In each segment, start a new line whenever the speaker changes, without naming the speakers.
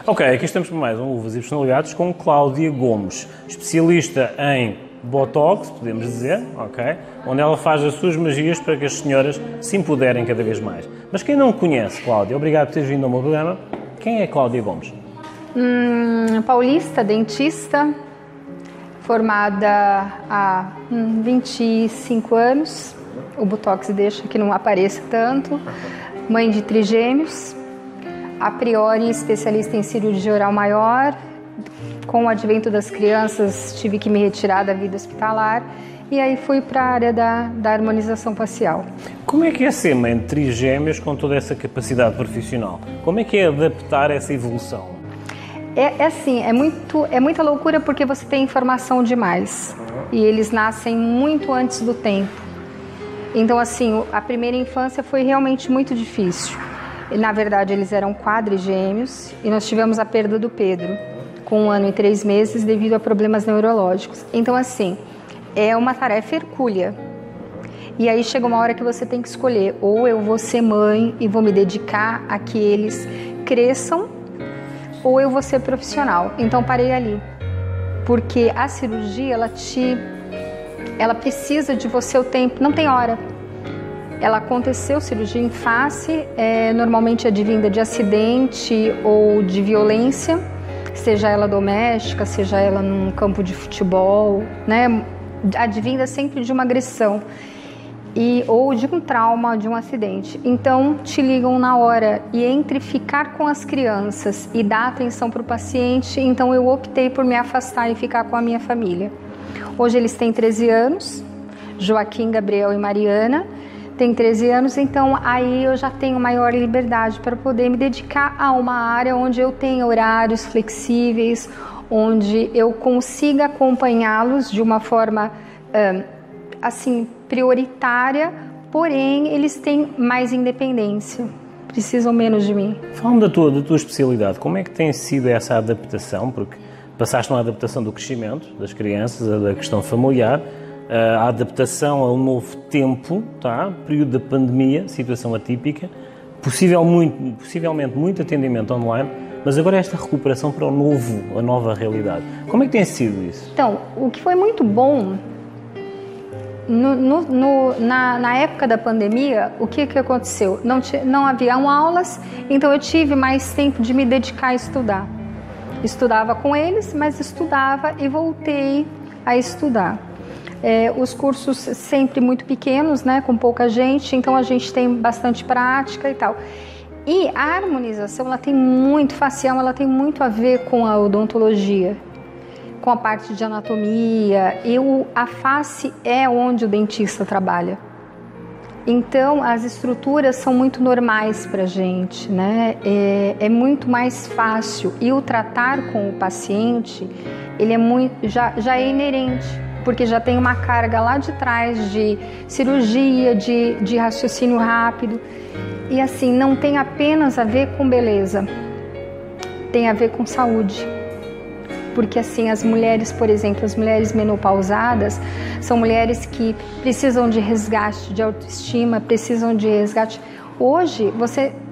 Ok, aqui estamos com mais um Luvas e Personalidades com Cláudia Gomes, especialista em Botox, podemos dizer, ok? Onde ela faz as suas magias para que as senhoras se empoderem cada vez mais. Mas quem não conhece Cláudia, obrigado por teres vindo ao meu programa, quem é Cláudia Gomes?
Paulista, dentista, formada há 25 anos, o Botox deixa que não apareça tanto, mãe de trigêmeos, a priori especialista em cirurgia oral maior. Com o advento das crianças tive que me retirar da vida hospitalar e aí fui para a área da harmonização facial.
Como é que é ser mãe de trigêmeos com toda essa capacidade profissional? Como é que é adaptar essa evolução?
É assim, é muita loucura porque você tem informação demais e eles nascem muito antes do tempo. Então assim, a primeira infância foi realmente muito difícil. Na verdade eles eram quadrigêmeos e nós tivemos a perda do Pedro com 1 ano e 3 meses devido a problemas neurológicos. Então assim, é uma tarefa hercúlea. E aí chega uma hora que você tem que escolher, ou eu vou ser mãe e vou me dedicar a que eles cresçam, ou eu vou ser profissional. Então parei ali, porque a cirurgia ela precisa de você o tempo, não tem hora. Ela aconteceu, cirurgia em face, normalmente advinda de acidente ou de violência, seja ela doméstica, seja ela num campo de futebol, né? Advinda sempre de uma agressão ou de um trauma, de um acidente. Então te ligam na hora, e entre ficar com as crianças e dar atenção para o paciente, então eu optei por me afastar e ficar com a minha família. Hoje eles têm 13 anos, Joaquim, Gabriel e Mariana têm 13 anos, então aí eu já tenho maior liberdade para poder me dedicar a uma área onde eu tenho horários flexíveis, onde eu consiga acompanhá-los de uma forma assim prioritária, porém eles têm mais independência, precisam menos de mim.
Fala-me da tua especialidade, como é que tem sido essa adaptação? Porque passaste uma adaptação do crescimento das crianças, da questão familiar, a adaptação ao novo tempo, tá? Período da pandemia, situação atípica, possivelmente muito atendimento online, mas agora esta recuperação para a nova realidade. Como é que tem sido isso?
Então, o que foi muito bom, na época da pandemia, o que aconteceu? Não haviam aulas, então eu tive mais tempo de me dedicar a estudar. Estudava com eles, mas estudava e voltei a estudar. Os cursos sempre muito pequenos, né, com pouca gente, então a gente tem bastante prática e tal. E a harmonização, ela tem muito facial, ela tem muito a ver com a odontologia, com a parte de anatomia, a face é onde o dentista trabalha. Então as estruturas são muito normais para a gente, né? É muito mais fácil, e o tratar com o paciente, ele já é inerente, porque já tem uma carga lá de trás de cirurgia, de raciocínio rápido. E assim, não tem apenas a ver com beleza, tem a ver com saúde. Porque assim, as mulheres, por exemplo, as mulheres menopausadas, são mulheres que precisam de resgate de autoestima, precisam de resgate. Hoje,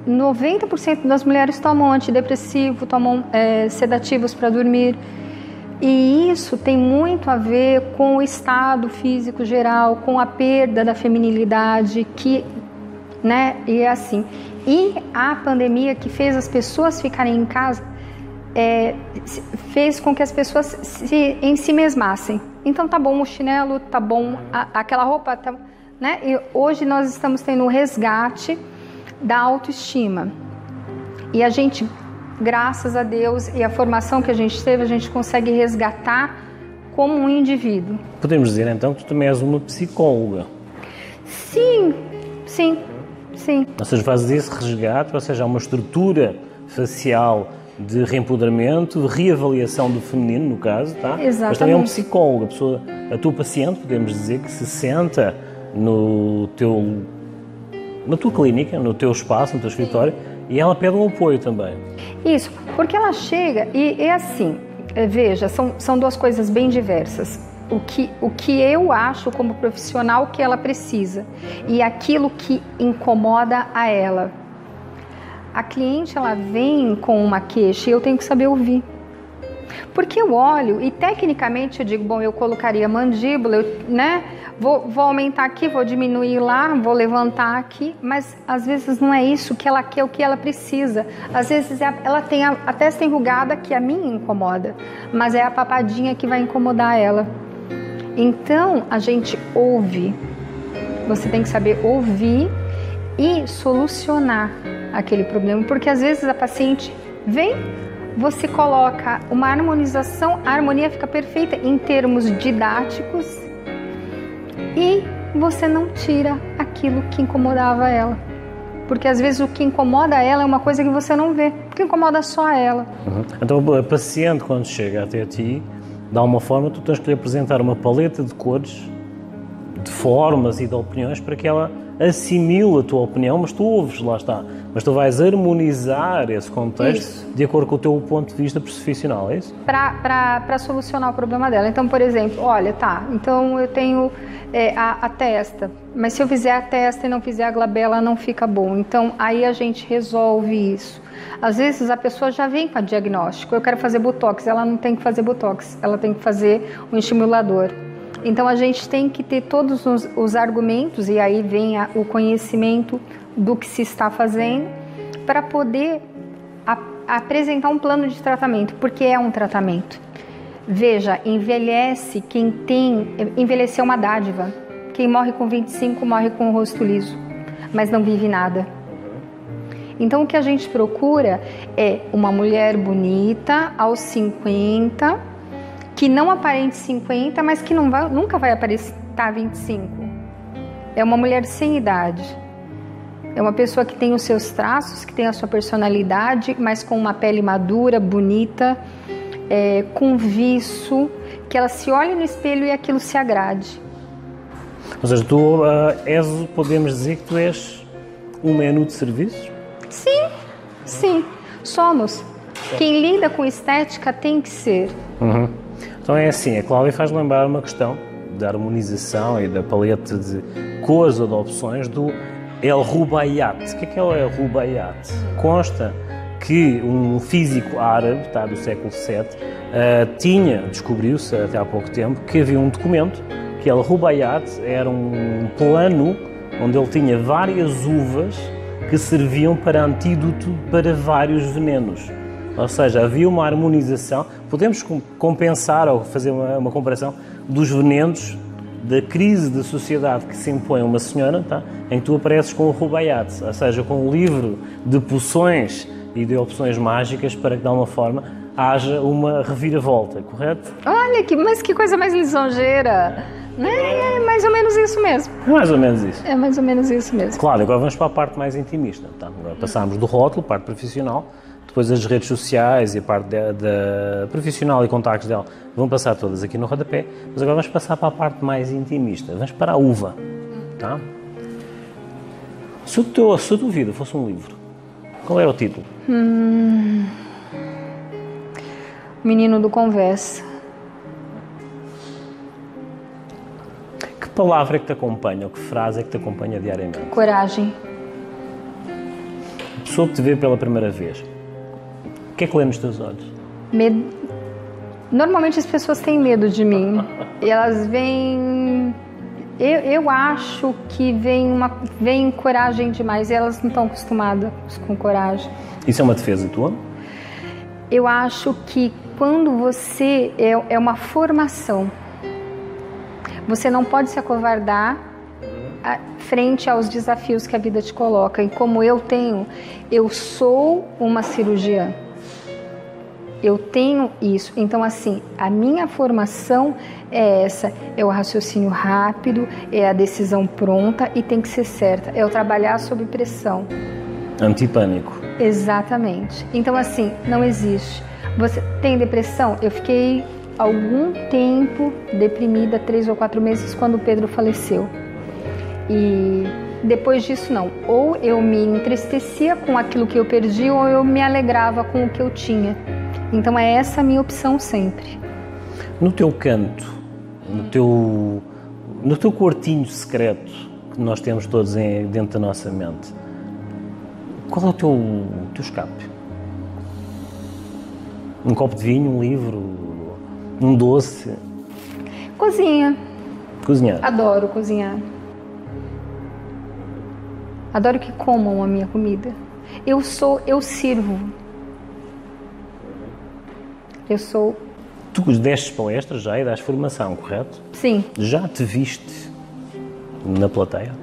90% das mulheres tomam antidepressivo, tomam sedativos para dormir. E isso tem muito a ver com o estado físico geral, com a perda da feminilidade, né? E é assim. E a pandemia que fez as pessoas ficarem em casa, fez com que as pessoas se ensimesmassem. Então tá bom o chinelo, tá bom aquela roupa, tá, né? E hoje nós estamos tendo um resgate da autoestima. E a gente, graças a Deus e a formação que a gente teve, a gente consegue resgatar como um indivíduo.
Podemos dizer então que tu também és uma psicóloga?
Sim.
Ou seja, fazes esse resgate, ou seja, há uma estrutura facial de reempoderamento, de reavaliação do feminino, no caso, tá?
Exatamente.
Mas também é um psicólogo, a tua paciente, podemos dizer, que se senta na tua clínica, no teu espaço, no teu escritório, e ela pede um apoio também.
Isso, porque ela chega e é assim, veja, são duas coisas bem diversas. O que eu acho como profissional que ela precisa e aquilo que incomoda a ela. a cliente ela vem com uma queixa e eu tenho que saber ouvir. Porque eu olho e tecnicamente eu digo, bom, eu colocaria a mandíbula, né? Vou aumentar aqui, vou diminuir lá, vou levantar aqui, mas às vezes não é isso que ela quer, o que ela precisa. Às vezes ela tem a testa enrugada que a mim incomoda, mas é a papadinha que vai incomodar ela. Então a gente ouve, você tem que saber ouvir e solucionar aquele problema, porque às vezes a paciente vem, você coloca uma harmonização, a harmonia fica perfeita em termos didáticos e você não tira aquilo que incomodava ela. Porque às vezes o que incomoda ela é uma coisa que você não vê, porque incomoda só ela.
Então a paciente, quando chega até ti, de alguma forma tu tens que lhe apresentar uma paleta de cores, de formas e de opiniões para que ela assimile a tua opinião, mas tu ouves, lá está. Mas tu vais harmonizar esse contexto de acordo com o teu ponto de vista profissional, é isso?
Para solucionar o problema dela. Então, por exemplo, olha, tá, então eu tenho a testa, mas se eu fizer a testa e não fizer a glabela, não fica bom. Então, aí a gente resolve isso. Às vezes a pessoa já vem com o diagnóstico, eu quero fazer botox, ela não tem que fazer botox, ela tem que fazer um estimulador. Então a gente tem que ter todos os argumentos, e aí vem o conhecimento do que se está fazendo, para poder apresentar um plano de tratamento, porque é um tratamento. Veja, envelhece quem envelhecer é uma dádiva. Quem morre com 25 morre com o rosto liso, mas não vive nada. Então o que a gente procura é uma mulher bonita aos 50, que não aparente 50, mas que nunca vai aparentar 25. É uma mulher sem idade. É uma pessoa que tem os seus traços, que tem a sua personalidade, mas com uma pele madura, bonita, com viço, que ela se olhe no espelho e aquilo se agrade.
Ou seja, tu podemos dizer que tu és um menu de serviços?
Sim, somos. Quem lida com estética tem que ser.
Então é assim, a Cláudia faz lembrar uma questão da harmonização e da paleta de cores ou de opções do El Rubaiyat. O que é o El Rubaiyat? Consta que um físico árabe, do século VII, descobriu-se até há pouco tempo, que havia um documento, que El Rubaiyat era um plano onde ele tinha várias uvas que serviam para antídoto para vários venenos. Ou seja, havia uma harmonização. Podemos compensar ou fazer uma comparação dos venenos da crise da sociedade que se impõe a uma senhora, em que tu apareces com o Rubaiyat, ou seja, com um livro de poções e de opções mágicas para que, de alguma forma, haja uma reviravolta, correto?
Olha, mas que coisa mais lisonjeira! É mais ou menos isso mesmo.
É mais ou menos isso.
É mais ou menos isso mesmo.
Claro, agora vamos para a parte mais intimista. Agora passámos do rótulo, parte profissional, depois as redes sociais e a parte da profissional e contactos dela vão passar todas aqui no rodapé, mas agora vamos passar para a parte mais intimista. Vamos para a uva. Tá? Se a tua vida fosse um livro, qual era o título?
Menino do Conversa.
Que palavra é que te acompanha, ou que frase é que te acompanha diariamente?
Coragem.
A pessoa que te vê pela primeira vez, o que é que lê nos teus olhos?
Medo. Normalmente as pessoas têm medo de mim. E elas veem... Eu acho que vem coragem demais. E elas não estão acostumadas com coragem.
Isso é uma defesa tua?
Eu acho que quando você... É uma formação. Você não pode se acovardar frente aos desafios que a vida te coloca. E como eu sou uma cirurgiã. Eu tenho isso. Então, assim, a minha formação é essa. É o raciocínio rápido, é a decisão pronta e tem que ser certa. É o trabalhar sob pressão.
Antipânico.
Exatamente. Então, assim, não existe. Você tem depressão? Eu fiquei algum tempo deprimida, 3 ou 4 meses, quando o Pedro faleceu. E depois disso, não. Ou eu me entristecia com aquilo que eu perdi, ou eu me alegrava com o que eu tinha. Então é essa a minha opção sempre.
No teu canto, no teu quartinho secreto que nós temos todos dentro da nossa mente, Qual é o teu escape? Um copo de vinho, um livro, um doce?
Cozinha.
Cozinhar?
Adoro cozinhar. Adoro que comam a minha comida. Eu sirvo.
Tu destes palestras já e dás formação, correto?
Sim.
Já te viste na plateia?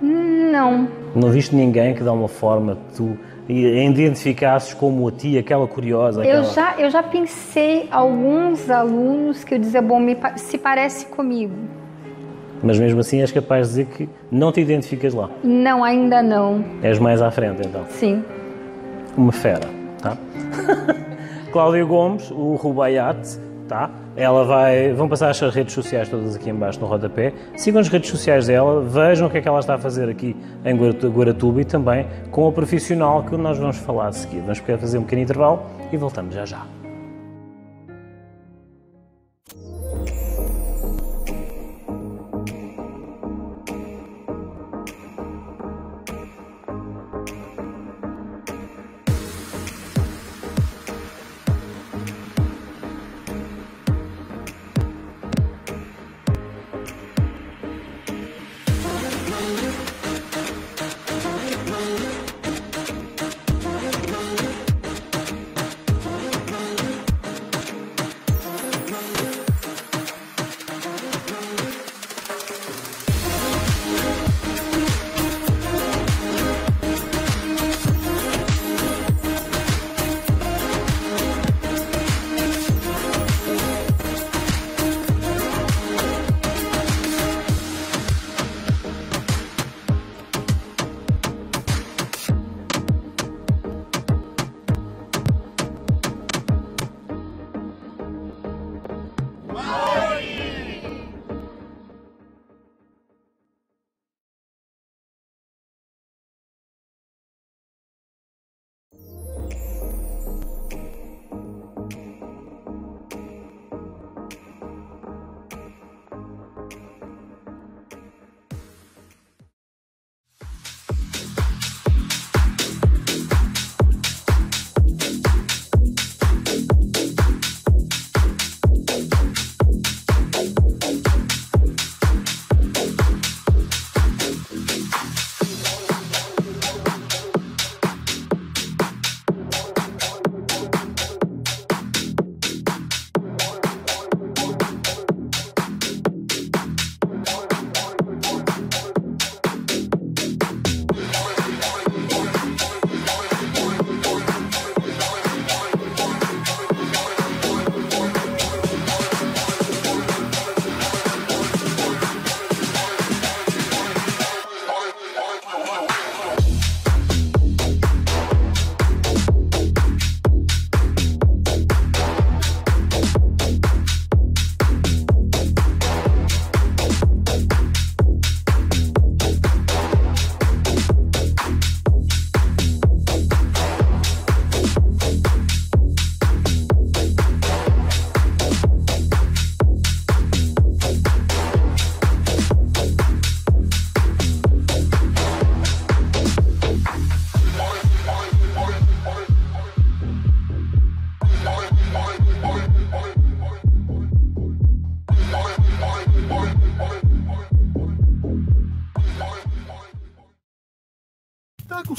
Não.
Não viste ninguém que de alguma forma tu identificasses como a ti, aquela curiosa?
Eu já pensei alguns alunos que eu dizia, bom, se parece comigo.
Mas mesmo assim és capaz de dizer que não te identificas lá?
Não, ainda não.
És mais à frente então?
Sim.
Uma fera, tá? Cláudia Gomes, o Rubaiyat, tá? Vão passar as redes sociais todas aqui em baixo no rodapé. Sigam as redes sociais dela, vejam o que é que ela está a fazer aqui em Guaratuba e também com a profissional que nós vamos falar a seguir. Vamos fazer um pequeno intervalo e voltamos já já.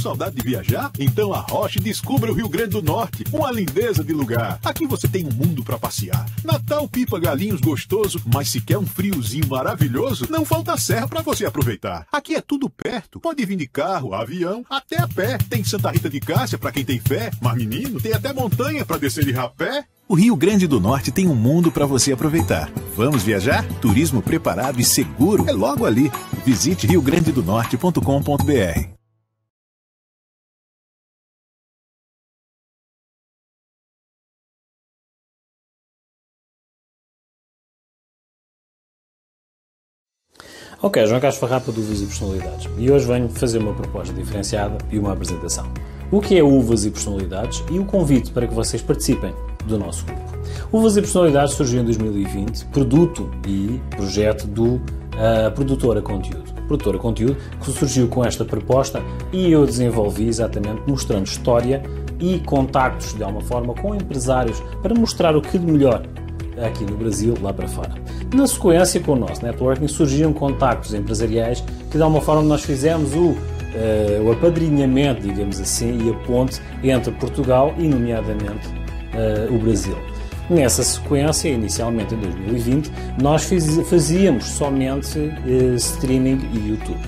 Saudade de viajar? Então arroche e descubra o Rio Grande do Norte, uma lindeza de lugar. Aqui você tem um mundo para passear. Natal, Pipa, Galinhos, gostoso, mas se quer um friozinho maravilhoso, não falta serra para você aproveitar. Aqui é tudo perto, pode vir de carro, avião, até a pé. Tem Santa Rita de Cássia para quem tem fé, mas menino, tem até montanha para descer de rapé.
O Rio Grande do Norte tem um mundo para você aproveitar. Vamos viajar? Turismo preparado e seguro é logo ali. Visite riograndedonorte.com.br.
Ok, João Carlos Farrapa do Uvas e Personalidades e hoje venho fazer uma proposta diferenciada e uma apresentação. O que é Uvas e Personalidades e o convite para que vocês participem do nosso grupo. Uvas e Personalidades surgiu em 2020, produto e projeto do Produtora Conteúdo. produtora de conteúdo, que surgiu com esta proposta e eu desenvolvi exatamente mostrando história e contactos, de alguma forma, com empresários para mostrar o que de melhor aqui no Brasil, lá para fora. Na sequência, com o nosso networking, surgiram contactos empresariais que, de alguma forma, nós fizemos o apadrinhamento, digamos assim, e a ponte entre Portugal e, nomeadamente, o Brasil. Nessa sequência, inicialmente em 2020, nós fazíamos somente streaming e YouTube.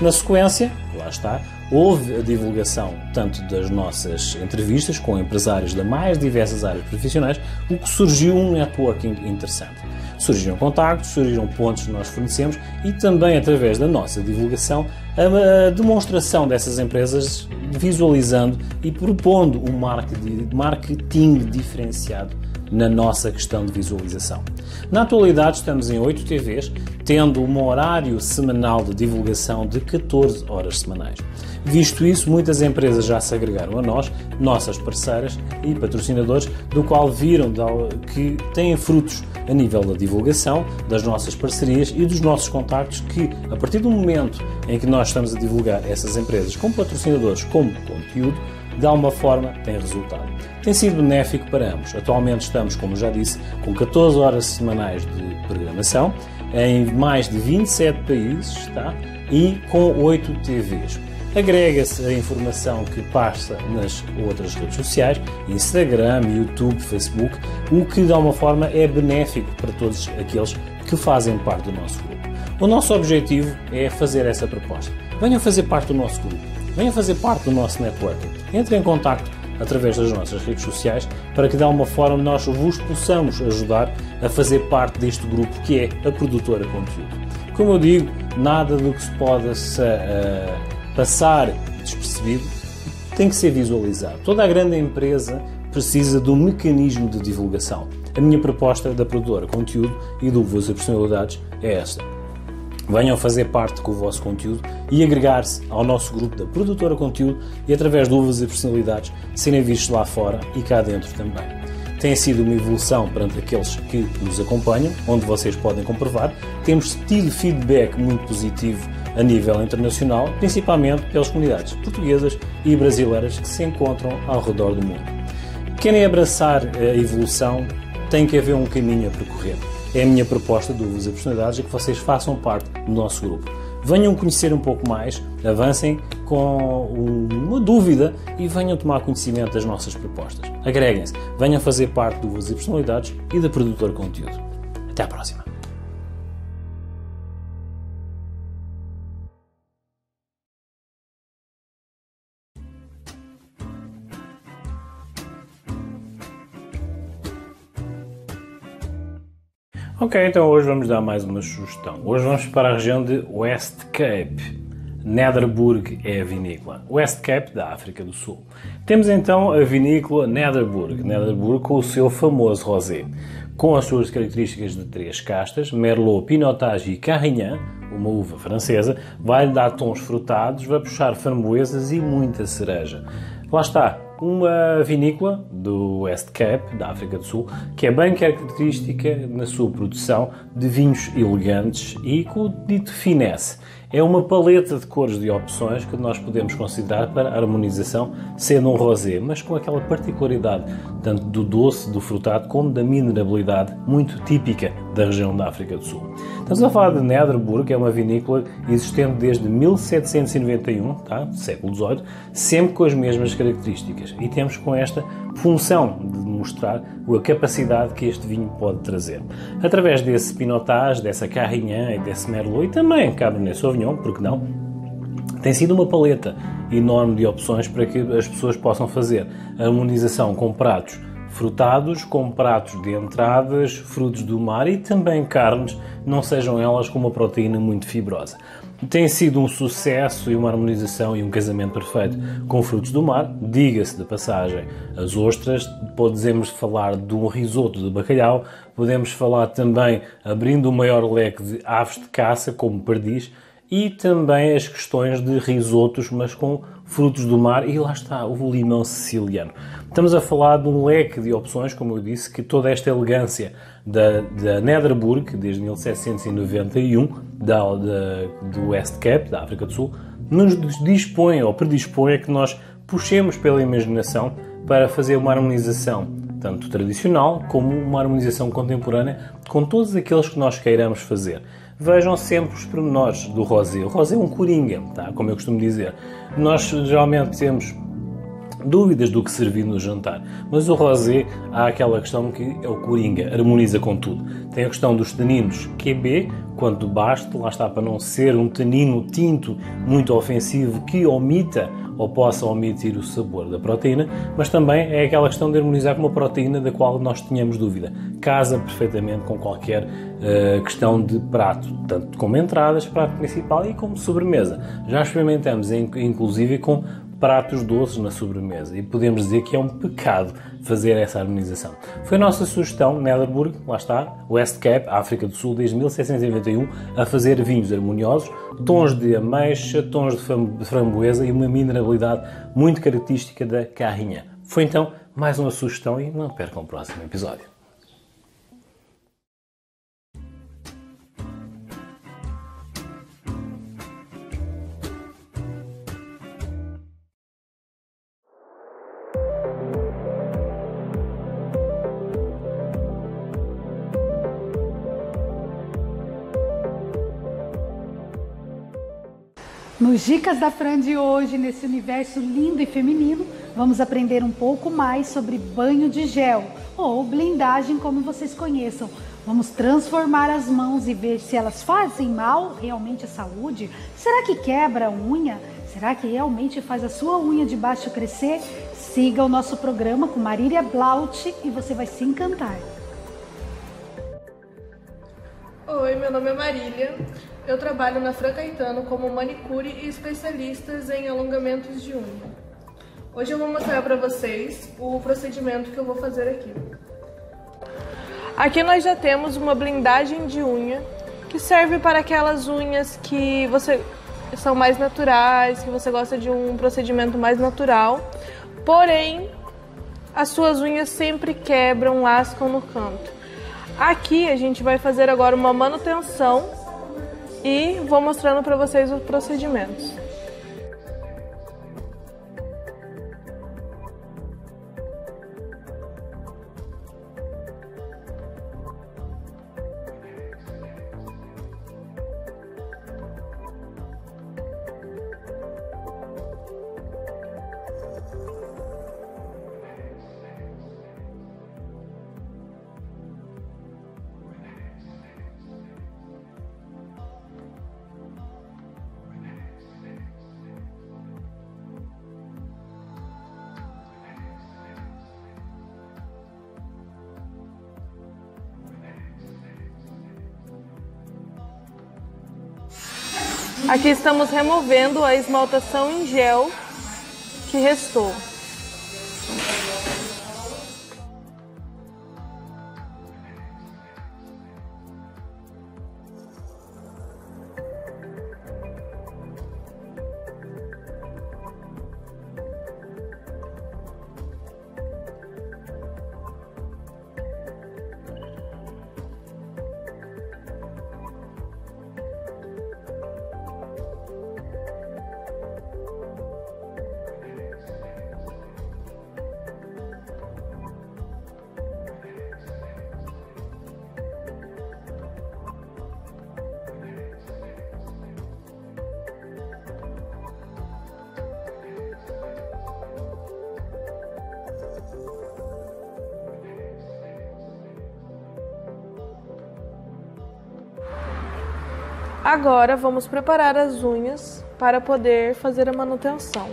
Na sequência, lá está, houve a divulgação tanto das nossas entrevistas com empresários das mais diversas áreas profissionais, o que surgiu um networking interessante. Surgiram contactos, surgiram pontos que nós fornecemos e também através da nossa divulgação a demonstração dessas empresas visualizando e propondo um marketing diferenciado na nossa questão de visualização. Na atualidade estamos em 8 TVs, tendo um horário semanal de divulgação de 14 horas semanais. Visto isso, muitas empresas já se agregaram a nós, nossas parceiras e patrocinadores, do qual viram que têm frutos a nível da divulgação, das nossas parcerias e dos nossos contactos, que a partir do momento em que nós estamos a divulgar essas empresas como patrocinadores, como conteúdo, de alguma forma tem resultado. Tem sido benéfico para ambos. Atualmente estamos, como já disse, com 14 horas semanais de programação, em mais de 27 países, tá? E com 8 TVs. Agrega-se a informação que passa nas outras redes sociais, Instagram, YouTube, Facebook, o que de alguma forma é benéfico para todos aqueles que fazem parte do nosso grupo. O nosso objetivo é fazer essa proposta. Venham fazer parte do nosso grupo, venham fazer parte do nosso networking. Entrem em contacto através das nossas redes sociais para que de alguma forma nós vos possamos ajudar a fazer parte deste grupo que é a produtora de conteúdo. Como eu digo, nada do que se possa passar despercebido tem que ser visualizado. Toda a grande empresa precisa de um mecanismo de divulgação. A minha proposta da produtora de conteúdo e do Uvas e Personalidades é esta. Venham fazer parte com o vosso conteúdo e agregar-se ao nosso grupo da produtora de conteúdo e através de Uvas e Personalidades serem vistos lá fora e cá dentro também. Tem sido uma evolução perante aqueles que nos acompanham, onde vocês podem comprovar. Temos tido feedback muito positivo a nível internacional, principalmente pelas comunidades portuguesas e brasileiras que se encontram ao redor do mundo. Querem abraçar a evolução, tem que haver um caminho a percorrer. É a minha proposta de Uvas e Personalidades, é que vocês façam parte do nosso grupo. Venham conhecer um pouco mais, avancem com uma dúvida e venham tomar conhecimento das nossas propostas. Agreguem-se, venham fazer parte do Uvas e Personalidades e da produtora de conteúdo. Até à próxima! Ok, então hoje vamos dar mais uma sugestão. Hoje vamos para a região de West Cape. Nederburg é a vinícola. West Cape, da África do Sul. Temos então a vinícola Nederburg. Nederburg com o seu famoso rosé. Com as suas características de 3 castas, Merlot, Pinotage e Carignan, uma uva francesa, vai dar tons frutados, vai puxar framboesas e muita cereja. Lá está, uma vinícola do West Cape, da África do Sul, que é bem característica na sua produção de vinhos elegantes e com o dito finesse. É uma paleta de cores de opções que nós podemos considerar para a harmonização, sendo um rosé, mas com aquela particularidade tanto do doce, do frutado, como da mineralidade muito típica da região da África do Sul. Estamos a falar de Nederburg, que é uma vinícola existente desde 1791, tá? Século XVIII, sempre com as mesmas características. E temos com esta função de mostrar a capacidade que este vinho pode trazer. Através desse Pinotage, dessa Carignan e desse Merlot e também Cabernet Sauvignon, porque não, tem sido uma paleta enorme de opções para que as pessoas possam fazer a harmonização com pratos frutados, com pratos de entradas, frutos do mar e também carnes, não sejam elas com uma proteína muito fibrosa. Tem sido um sucesso e uma harmonização e um casamento perfeito com frutos do mar. Diga-se de passagem, as ostras, podemos falar de um risoto de bacalhau, podemos falar também abrindo um maior leque de aves de caça, como perdiz, e também as questões de risotos, mas com frutos do mar e lá está, o limão siciliano. Estamos a falar de um leque de opções, como eu disse, que toda esta elegância da Nederburg, desde 1791, do West Cape, da África do Sul, nos dispõe ou predispõe a que nós puxemos pela imaginação para fazer uma harmonização tanto tradicional como uma harmonização contemporânea com todos aqueles que nós queiramos fazer. Vejam sempre os pormenores do rosé. O rosé é um coringa, tá? Como eu costumo dizer. Nós geralmente temos dúvidas do que servir no jantar, mas o rosé há aquela questão que é o coringa, harmoniza com tudo. Tem a questão dos taninos QB, quanto baste, lá está, para não ser um tanino tinto muito ofensivo que omita ou possa omitir o sabor da proteína, mas também é aquela questão de harmonizar com uma proteína da qual nós tínhamos dúvida. Casa perfeitamente com qualquer questão de prato, tanto como entradas, prato principal e como sobremesa. Já experimentamos, inclusive, com pratos doces na sobremesa e podemos dizer que é um pecado fazer essa harmonização. Foi a nossa sugestão, Nederburg, lá está, West Cape, África do Sul, desde 1791, a fazer vinhos harmoniosos, tons de ameixa, tons de framboesa e uma mineralidade muito característica da carrinha. Foi então mais uma sugestão e não percam o próximo episódio.
Nos Dicas da Fran de hoje, nesse universo lindo e feminino, vamos aprender um pouco mais sobre banho de gel, ou blindagem como vocês conheçam. Vamos transformar as mãos e ver se elas fazem mal realmente à saúde. Será que quebra a unha? Será que realmente faz a sua unha de baixo crescer? Siga o nosso programa com Marília Blaut e você vai se encantar.
Oi, meu nome é Marília. Eu trabalho na Fran Caetano como manicure e especialistas em alongamentos de unha. Hoje eu vou mostrar para vocês o procedimento que eu vou fazer aqui. Aqui nós já temos uma blindagem de unha que serve para aquelas unhas que são mais naturais, que você gosta de um procedimento mais natural, porém as suas unhas sempre quebram, lascam no canto. Aqui a gente vai fazer agora uma manutenção e vou mostrando para vocês os procedimentos. Aqui estamos removendo a esmaltação em gel que restou. Agora vamos preparar as unhas para poder fazer a manutenção.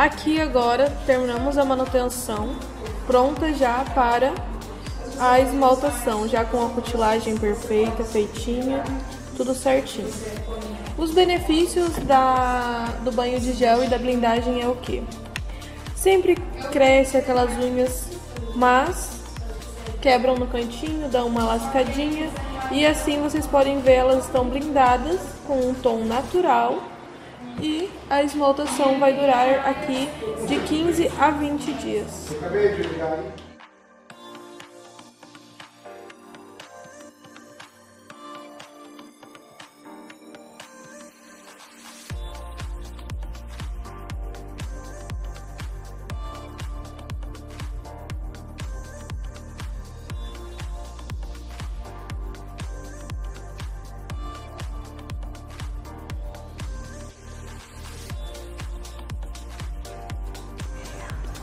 Aqui agora terminamos a manutenção, pronta já para a esmaltação, já com a cutilagem perfeita, feitinha, tudo certinho. Os benefícios do banho de gel e da blindagem é o quê? Sempre cresce aquelas unhas, mas quebram no cantinho, dão uma lascadinha e assim vocês podem ver, elas estão blindadas com um tom natural e a esmaltação vai durar aqui de 15 a 20 dias.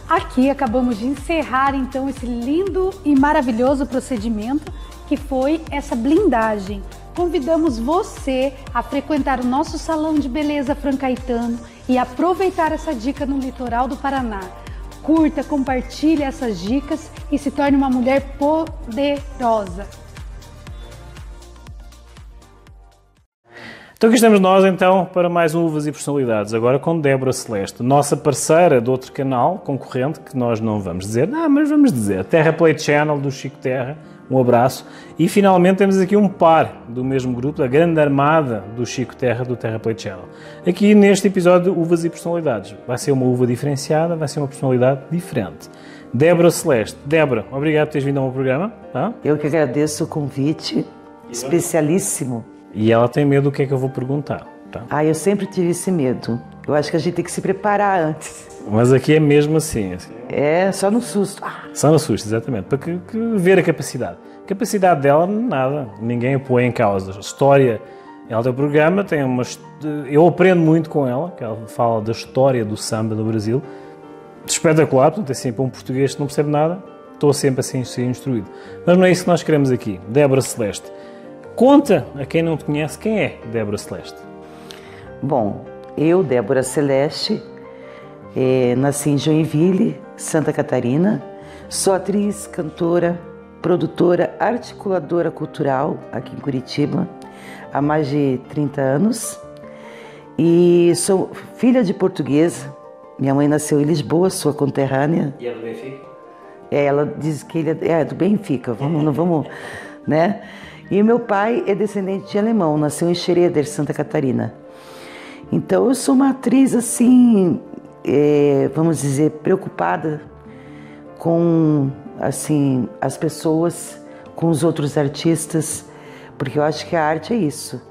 Aqui acabamos de encerrar então esse lindo e maravilhoso procedimento que foi essa blindagem. Convidamos você a frequentar o nosso salão de beleza Francaetano e aproveitar essa dica no litoral do Paraná. Curta, compartilhe essas dicas e se torne uma mulher poderosa.
Então aqui estamos nós então para mais um Uvas e Personalidades, agora com Débora Celeste, nossa parceira de outro canal, concorrente, que nós não vamos dizer, mas vamos dizer, Terra Play Channel do Chico Terra, um abraço. E finalmente temos aqui um par do mesmo grupo, da grande armada do Chico Terra, do Terra Play Channel. Aqui neste episódio de Uvas e Personalidades, vai ser uma uva diferenciada, vai ser uma personalidade diferente. Débora Celeste. Débora, obrigado por teres vindo ao meu programa. Tá?
Eu que agradeço o convite, especialíssimo.
E ela tem medo do que é que eu vou perguntar. Tá?
Eu sempre tive esse medo. Eu acho que a gente tem que se preparar antes.
Mas aqui é mesmo assim.
É, só no susto.
Só no susto, exatamente. Para ver a capacidade. A capacidade dela, nada. Ninguém a põe em causa. A história, ela tem um programa, tem uma... Eu aprendo muito com ela, que ela fala da história do samba no Brasil. Espetacular, portanto, é sempre um português que não percebe nada. Estou sempre assim ser instruído. Mas não é isso que nós queremos aqui. Débora Celeste. Conta a quem não te conhece quem é Débora Celeste.
Bom, eu, Débora Celeste, nasci em Joinville, Santa Catarina. Sou atriz, cantora, produtora, articuladora cultural aqui em Curitiba há mais de 30 anos. E sou filha de portuguesa. Minha mãe nasceu em Lisboa, sua conterrânea.
E é do Benfica?
Ela diz que ele é do Benfica, vamos, né? E meu pai é descendente de alemão, nasceu em Schroeder, Santa Catarina. Então eu sou uma atriz assim, vamos dizer, preocupada com assim, as pessoas, com os outros artistas, porque eu acho que a arte é isso.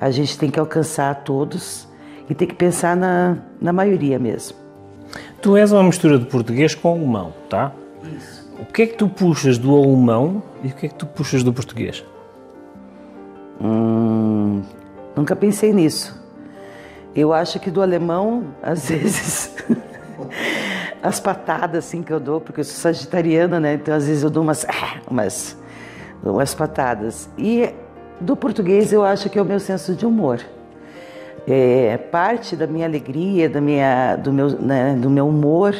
A gente tem que alcançar todos e tem que pensar na maioria mesmo.
Tu és uma mistura de português com alemão, tá?
Isso.
O que é que tu puxas do alemão e o que é que tu puxas do português?
Nunca pensei nisso. Eu acho que do alemão, às vezes, as patadas assim que eu dou, porque eu sou sagitariana, né? Então às vezes eu dou umas patadas. E do português eu acho que é o meu senso de humor. Parte da minha alegria, do meu humor,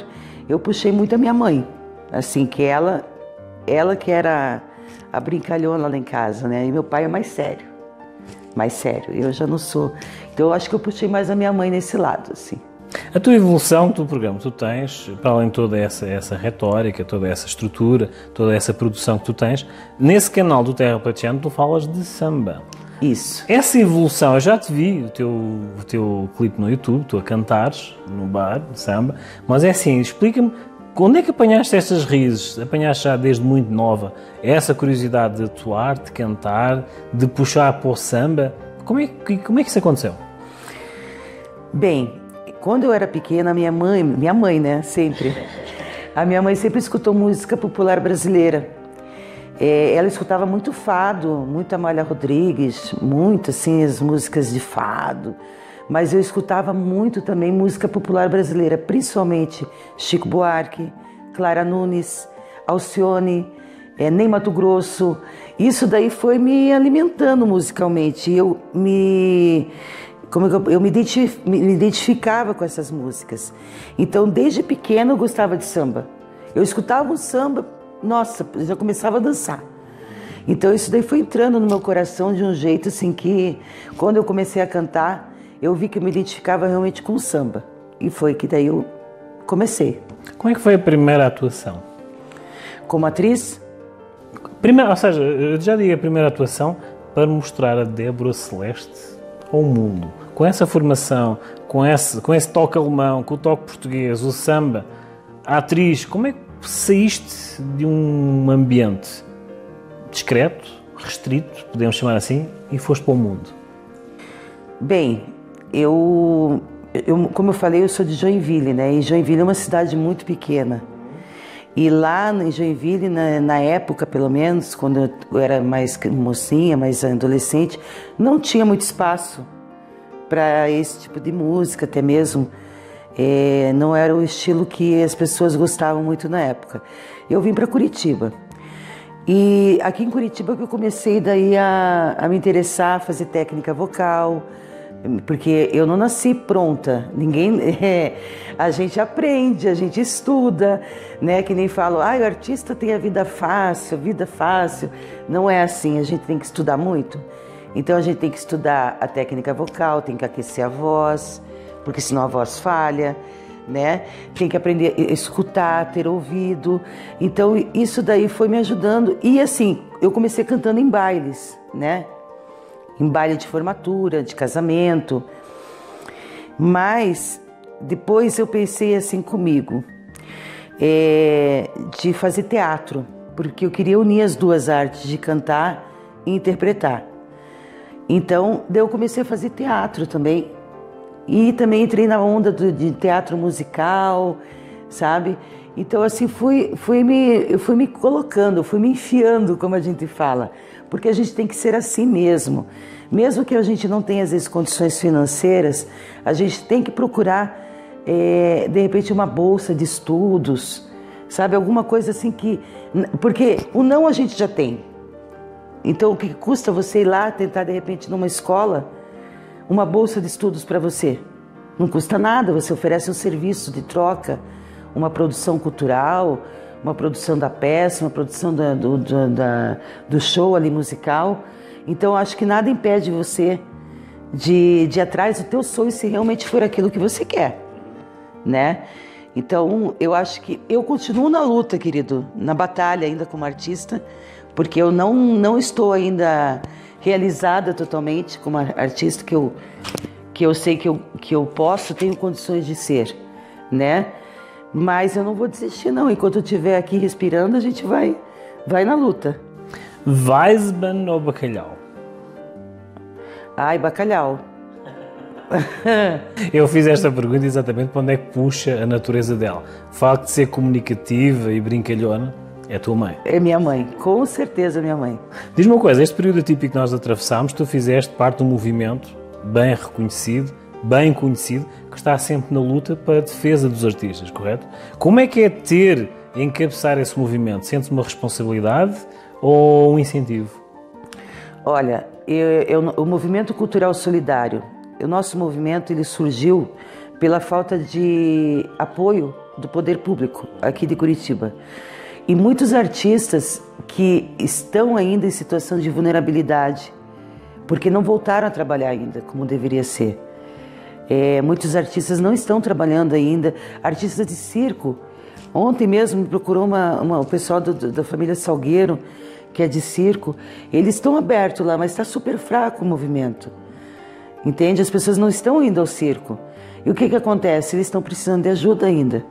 eu puxei muito a minha mãe. Assim, que ela que era a brincalhona lá em casa, né? E meu pai é mais sério. Eu já não sou. Então eu acho que eu puxei mais a minha mãe nesse lado, assim.
A tua evolução do programa, tu tens, para além de toda essa retórica, toda essa estrutura, toda essa produção que tu tens, nesse canal do Terra Play Channel tu falas de samba.
Isso.
Essa evolução, eu já te vi o teu clipe no YouTube, tu a cantares no bar de samba, mas é assim, explica-me, onde é que apanhaste estas raízes? Apanhaste já desde muito nova essa curiosidade de atuar, de cantar, de puxar para o samba? Como é que isso aconteceu?
Bem, quando eu era pequena, minha mãe, né, sempre. A minha mãe sempre escutou música popular brasileira. Ela escutava muito fado, muito Amália Rodrigues, muito assim as músicas de fado. Mas eu escutava muito também música popular brasileira, principalmente Chico Buarque, Clara Nunes, Alcione, Ney Matogrosso. Isso daí foi me alimentando musicalmente. Eu me eu me identificava com essas músicas. Então, desde pequena eu gostava de samba. Eu escutava um samba, nossa, eu já começava a dançar. Então, isso daí foi entrando no meu coração de um jeito assim que, quando eu comecei a cantar, eu vi que eu me identificava realmente com o samba. E foi que daí eu comecei.
Como é que foi a primeira atuação?
Como atriz?
Ou seja, eu já digo a primeira atuação para mostrar a Débora Celeste ao mundo. Com essa formação, com esse toque alemão, com o toque português, o samba, a atriz, como é que saíste de um ambiente discreto, restrito, podemos chamar assim, e foste para o mundo?
Bem, como eu falei, eu sou de Joinville, né? E Joinville é uma cidade muito pequena. E lá em Joinville, na época, pelo menos, quando eu era mais mocinha, mais adolescente, não tinha muito espaço para esse tipo de música, até mesmo. Não era o estilo que as pessoas gostavam muito na época. Eu vim para Curitiba. E aqui em Curitiba que eu comecei daí a me interessar, a fazer técnica vocal, porque eu não nasci pronta, a gente aprende, a gente estuda, né? Que nem falo, o artista tem a vida fácil, não é assim, a gente tem que estudar muito. Então a gente tem que estudar a técnica vocal, tem que aquecer a voz, porque senão a voz falha, né? Tem que aprender a escutar, ter ouvido. Então isso daí foi me ajudando. E assim, eu comecei cantando em bailes, né? Em baile de formatura, de casamento. Mas depois eu pensei assim comigo, de fazer teatro, porque eu queria unir as duas artes, de cantar e interpretar. Então, daí eu comecei a fazer teatro também. E também entrei na onda de teatro musical, sabe? Então, assim, eu fui me colocando, fui me enfiando, como a gente fala. Porque a gente tem que ser assim mesmo. Mesmo que a gente não tenha, às vezes, condições financeiras, a gente tem que procurar, de repente, uma bolsa de estudos, sabe? Alguma coisa assim que... Porque o não a gente já tem. Então, o que custa você ir lá tentar, de repente, numa escola, uma bolsa de estudos para você? Não custa nada, você oferece um serviço de troca, uma produção cultural, uma produção da peça, uma produção do show ali musical. Então, acho que nada impede você de ir atrás do teu sonho se realmente for aquilo que você quer, né? Então, eu acho que eu continuo na luta, querido, na batalha ainda como artista, porque eu não estou ainda realizada totalmente como artista que eu sei que eu posso, tenho condições de ser, né? Mas eu não vou desistir não, enquanto eu estiver aqui respirando, a gente vai na luta.
Weissman ou bacalhau?
Ai, bacalhau.
Eu fiz esta pergunta exatamente para onde é que puxa a natureza dela. O facto de ser comunicativa e brincalhona é a tua mãe.
É minha mãe, com certeza minha mãe.
Diz-me uma coisa, este período atípico que nós atravessámos, tu fizeste parte de um movimento bem reconhecido, bem conhecido, que está sempre na luta para a defesa dos artistas, correto? Como é que é encabeçar esse movimento? Sentes uma responsabilidade ou um incentivo?
Olha, o movimento cultural solidário, o nosso movimento, ele surgiu pela falta de apoio do poder público aqui de Curitiba. E muitos artistas que estão ainda em situação de vulnerabilidade, porque não voltaram a trabalhar ainda como deveria ser. Muitos artistas não estão trabalhando ainda, artistas de circo. Ontem mesmo me procurou o pessoal da família Salgueiro, que é de circo. Eles estão abertos lá, mas está super fraco o movimento. Entende? As pessoas não estão indo ao circo. E o que acontece? Eles estão precisando de ajuda ainda.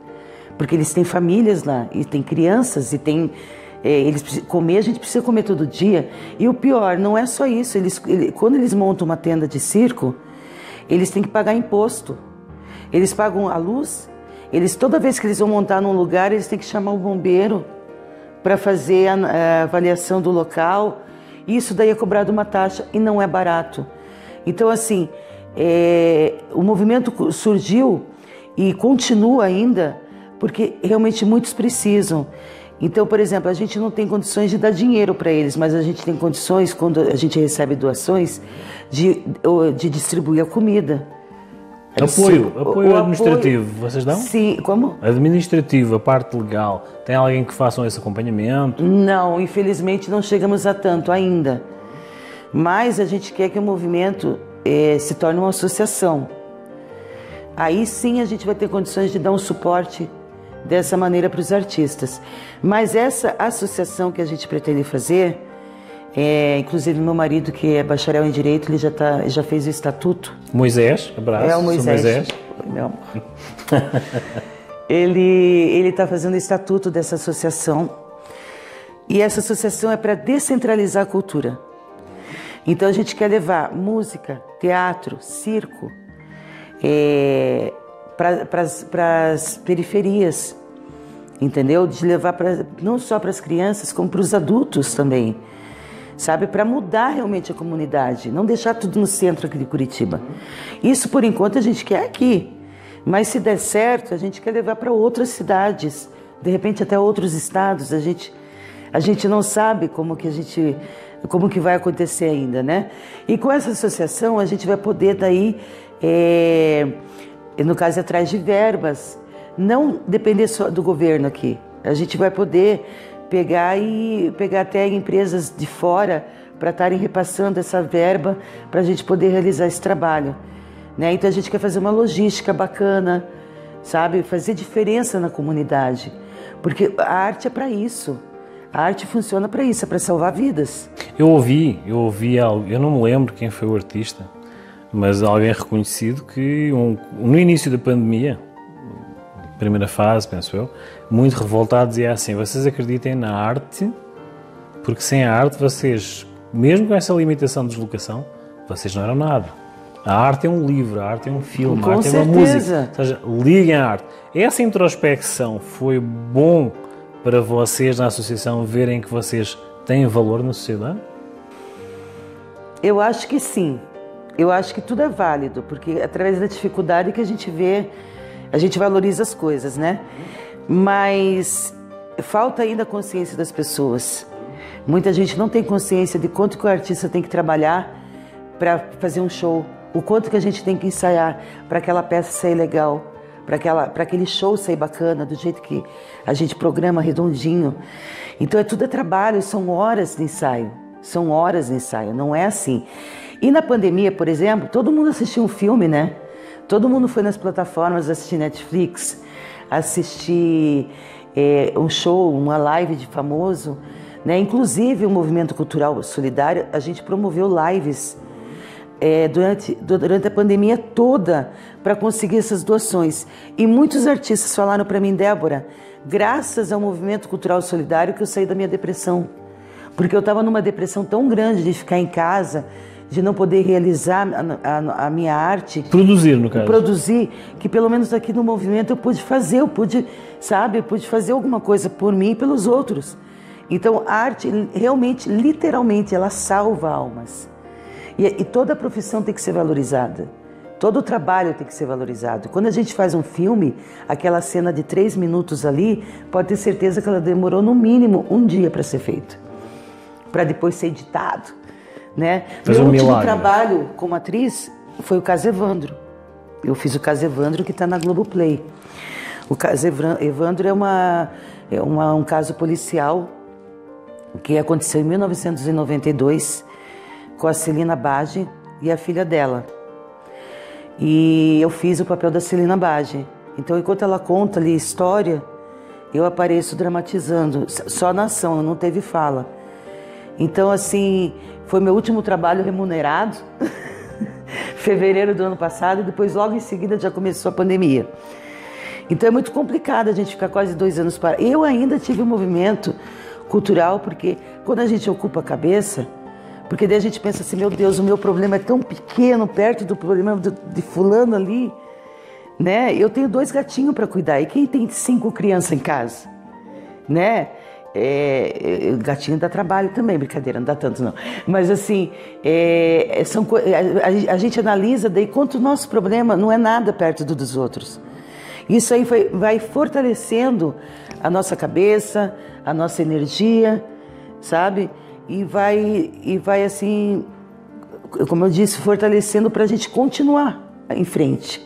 Porque eles têm famílias lá, e tem crianças, e tem... a gente precisa comer todo dia. E o pior, não é só isso. Quando eles montam uma tenda de circo, eles têm que pagar imposto. Eles pagam a luz. Toda vez que eles vão montar num lugar, eles têm que chamar o bombeiro para fazer a avaliação do local. E isso daí é cobrado uma taxa e não é barato. Então, assim, o movimento surgiu e continua ainda porque realmente muitos precisam. Então, por exemplo, a gente não tem condições de dar dinheiro para eles, mas a gente tem condições, quando a gente recebe doações, de distribuir a comida.
Apoio administrativo, vocês dão?
Sim, como?
Administrativo, a parte legal. Tem alguém que faça esse acompanhamento?
Não, infelizmente não chegamos a tanto ainda. Mas a gente quer que o movimento se torne uma associação. Aí sim a gente vai ter condições de dar um suporte dessa maneira para os artistas. Mas essa associação que a gente pretende fazer, inclusive meu marido, que é bacharel em Direito, ele já fez o estatuto.
Moisés, abraço.
É o Moisés. Meu amor. Ele está fazendo o estatuto dessa associação. E essa associação é para descentralizar a cultura. Então a gente quer levar música, teatro, circo para as periferias, entendeu? De levar não só para as crianças, como para os adultos também, sabe? Para mudar realmente a comunidade, não deixar tudo no centro aqui de Curitiba. Isso, por enquanto, a gente quer aqui, mas se der certo, a gente quer levar para outras cidades, de repente até outros estados. A gente não sabe como que vai acontecer ainda, né? E com essa associação, a gente vai poder daí, no caso, ir atrás de verbas, não depender só do governo aqui. A gente vai poder pegar até empresas de fora para estarem repassando essa verba para a gente poder realizar esse trabalho, né? Então a gente quer fazer uma logística bacana, sabe? Fazer diferença na comunidade, porque a arte é para isso. A arte funciona para isso, é para salvar vidas.
Eu ouvi algo, eu não me lembro quem foi o artista, mas alguém reconhecido que no início da pandemia, primeira fase, penso eu, muito revoltado, dizia assim: vocês acreditem na arte, porque sem a arte vocês, mesmo com essa limitação de deslocação, vocês não eram nada. A arte é um livro, a arte é um filme, a arte é uma música. Ou seja, liguem à arte. Essa introspecção foi bom para vocês na associação verem que vocês têm valor na sociedade?
Eu acho que sim. Eu acho que tudo é válido, porque através da dificuldade que a gente vê, a gente valoriza as coisas, né? Mas falta ainda a consciência das pessoas. Muita gente não tem consciência de quanto que o artista tem que trabalhar para fazer um show, o quanto que a gente tem que ensaiar para aquela peça sair legal, para aquele show sair bacana, do jeito que a gente programa redondinho. Então tudo é trabalho, são horas de ensaio. São horas de ensaio, não é assim. E na pandemia, por exemplo, todo mundo assistiu um filme, né? Todo mundo foi nas plataformas assistir Netflix, assistir um show, uma live de famoso, né? Inclusive o Movimento Cultural Solidário, a gente promoveu lives durante a pandemia toda para conseguir essas doações. E muitos artistas falaram para mim: Débora, graças ao Movimento Cultural Solidário que eu saí da minha depressão. Porque eu estava numa depressão tão grande de ficar em casa, de não poder realizar a minha arte.
Produzir, no caso.
Produzir, que pelo menos aqui no movimento eu pude fazer, eu pude fazer alguma coisa por mim e pelos outros. Então a arte realmente, literalmente, ela salva almas. E toda a profissão tem que ser valorizada. Todo o trabalho tem que ser valorizado. Quando a gente faz um filme, aquela cena de 3 minutos ali, pode ter certeza que ela demorou no mínimo um dia para ser feita, para depois ser editado, né? Meu último trabalho como atriz foi o Caso Evandro. Eu fiz o Caso Evandro, que está na Globoplay. O Caso Evandro é um caso policial que aconteceu em 1992 com a Celina Bage e a filha dela. E eu fiz o papel da Celina Bage. Então, enquanto ela conta ali a história, eu apareço dramatizando, só na ação, não teve fala. Então, assim, foi meu último trabalho remunerado, fevereiro do ano passado, e depois logo em seguida já começou a pandemia. Então é muito complicado a gente ficar quase 2 anos parado. Eu ainda tive um movimento cultural, porque quando a gente ocupa a cabeça, porque daí a gente pensa assim: meu Deus, o meu problema é tão pequeno perto do problema de fulano ali, né? Eu tenho 2 gatinhos para cuidar, e quem tem 5 crianças em casa, né? Gatinho dá trabalho também, brincadeira, não dá tanto não. Mas assim, a gente analisa daí quanto o nosso problema não é nada perto dos outros. Isso aí vai fortalecendo a nossa cabeça, a nossa energia, sabe? E vai assim, como eu disse, fortalecendo para a gente continuar em frente.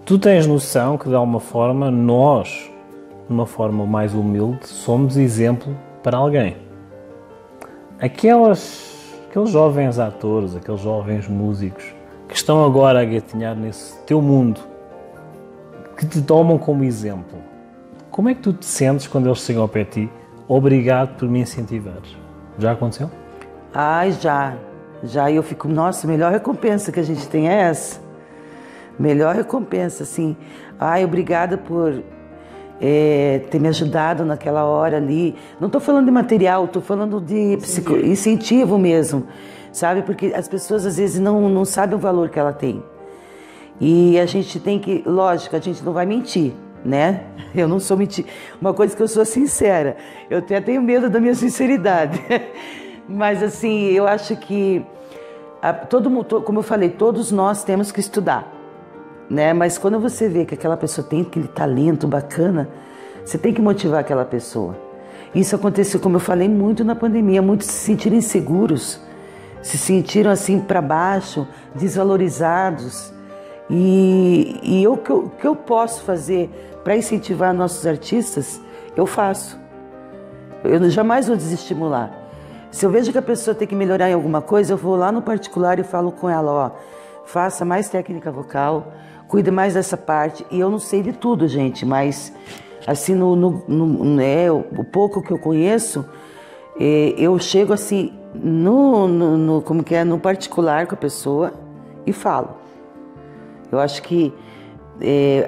Tu tens noção que, de alguma forma, nós, de uma forma mais humilde, somos exemplo para alguém. Aqueles jovens atores, aqueles jovens músicos que estão agora a gatinhar nesse teu mundo, que te tomam como exemplo, como é que tu te sentes quando eles chegam ao pé de ti? Obrigado por me incentivares. Já aconteceu?
Ai, já. E eu fico, nossa, a melhor recompensa que a gente tem é essa. Melhor recompensa, assim. Ai, obrigada por ter me ajudado naquela hora ali. Não estou falando de material, estou falando de incentivo mesmo, sabe? Porque as pessoas às vezes não sabem o valor que ela tem. E a gente tem que, lógico, a gente não vai mentir, né? Eu não sou mentir. Uma coisa que eu sou sincera, eu até tenho medo da minha sinceridade. Mas assim, eu acho que todo mundo, como eu falei, todos nós temos que estudar, né? Mas quando você vê que aquela pessoa tem aquele talento bacana, você tem que motivar aquela pessoa. Isso aconteceu, como eu falei, muito na pandemia. Muitos se sentiram inseguros, se sentiram assim para baixo, desvalorizados. E o que eu posso fazer para incentivar nossos artistas, eu faço. Eu jamais vou desestimular. Se eu vejo que a pessoa tem que melhorar em alguma coisa, eu vou lá no particular e falo com ela, ó, faça mais técnica vocal, cuide mais dessa parte. E eu não sei de tudo, gente, mas assim, o pouco que eu conheço, eu chego assim, no particular com a pessoa e falo. Eu acho que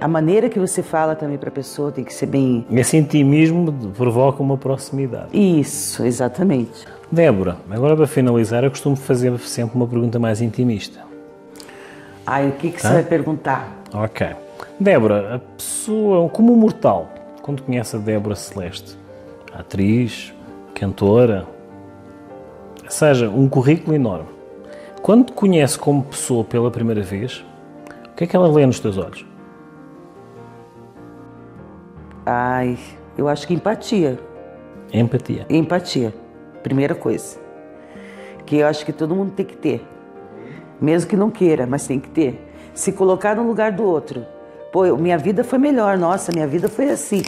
a maneira que você fala também para a pessoa tem que ser bem...
Esse intimismo provoca uma proximidade.
Isso, exatamente.
Débora, agora para finalizar, eu costumo fazer sempre uma pergunta mais intimista.
O que você vai perguntar?
Ok. Débora, a pessoa, como mortal, quando conhece a Débora Celeste, atriz, cantora, ou seja, um currículo enorme, quando te conhece como pessoa pela primeira vez, o que é que ela lê nos teus olhos?
Eu acho que empatia.
Empatia.
Empatia, primeira coisa. Que eu acho que todo mundo tem que ter. Mesmo que não queira, mas tem que ter. Se colocar no lugar do outro. Pô, minha vida foi melhor, nossa, minha vida foi assim.